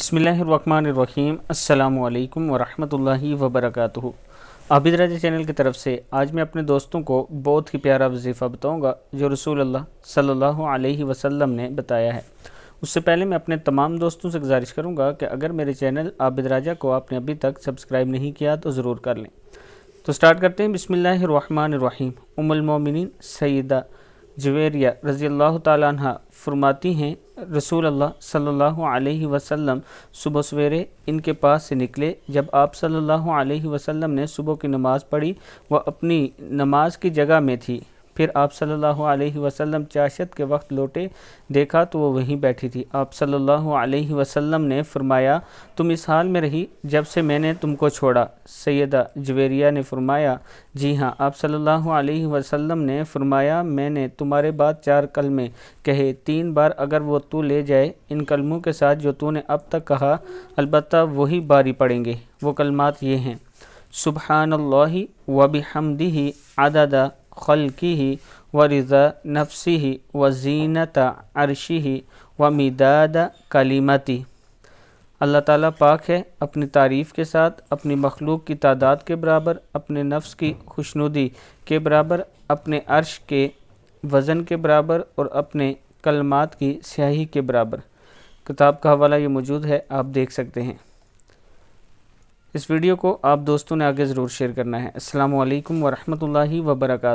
बिस्मिल्लाहिर्रहमानिर्रहीम। अस्सलामु अलैकुम वरहमतुल्लाहि वबरकातुहू। आबिद राजा चैनल की तरफ से आज मैं अपने दोस्तों को बहुत ही प्यारा वजीफ़ा बताऊंगा जो रसूल अल्लाह सल्लल्लाहु अलैहि वसल्लम ने बताया है। उससे पहले मैं अपने तमाम दोस्तों से गुजारिश करूंगा कि अगर मेरे चैनल आबिद राजा को आपने अभी तक सब्सक्राइब नहीं किया तो ज़रूर कर लें। तो स्टार्ट करते हैं। बिस्मिल्लाहिर्रहमानिर्रहीम। उम्मुल मोमिनीन सैयदा जुवैरिया रज़ी अल्लाह ताला अन्हा फरमाती हैं, रसूल अल्लाह सल्लल्लाहु अलैहि वसल्लम सुबह सवेरे इनके पास से निकले। जब आप सल्लल्लाहु अलैहि वसल्लम ने सुबह की नमाज़ पढ़ी, वह अपनी नमाज की जगह में थी। फिर आप सल्लल्लाहु अलैहि वसल्लम चाशत के वक्त लौटे, देखा तो वो वहीं बैठी थी। आप सल्लल्लाहु अलैहि वसल्लम ने फरमाया, तुम इस हाल में रही जब से मैंने तुमको छोड़ा। सैयदा जुवैरिया ने फरमाया, जी हाँ। आप सल्लल्लाहु अलैहि वसल्लम ने फरमाया, मैंने तुम्हारे बाद 4 कलमे कहे, 3 बार अगर वो तू ले जाए इन कलमों के साथ जो तूने अब तक कहा, अलबत्ता वही बारी पड़ेंगे। वो कलमात ये हैं, सुब्हानल्लाहि व बिहम्दिही अददा खल्किही व रिज़ा नफ्सिही व ज़ीनता अर्शिही व मिदादा कलिमती। अल्लाह ताला पाक है अपनी तारीफ़ के साथ, अपनी मखलूक की तादाद के बराबर, अपने नफ्स की खुशनुदी के बराबर, अपने अर्श के वज़न के बराबर और अपने कलमात की स्याही के बराबर। किताब का हवाला ये मौजूद है, आप देख सकते हैं। इस वीडियो को आप दोस्तों ने आगे ज़रूर शेयर करना है। अस्सलामु अलैकुम वरहमतुल्लाहि वबरकातुहू।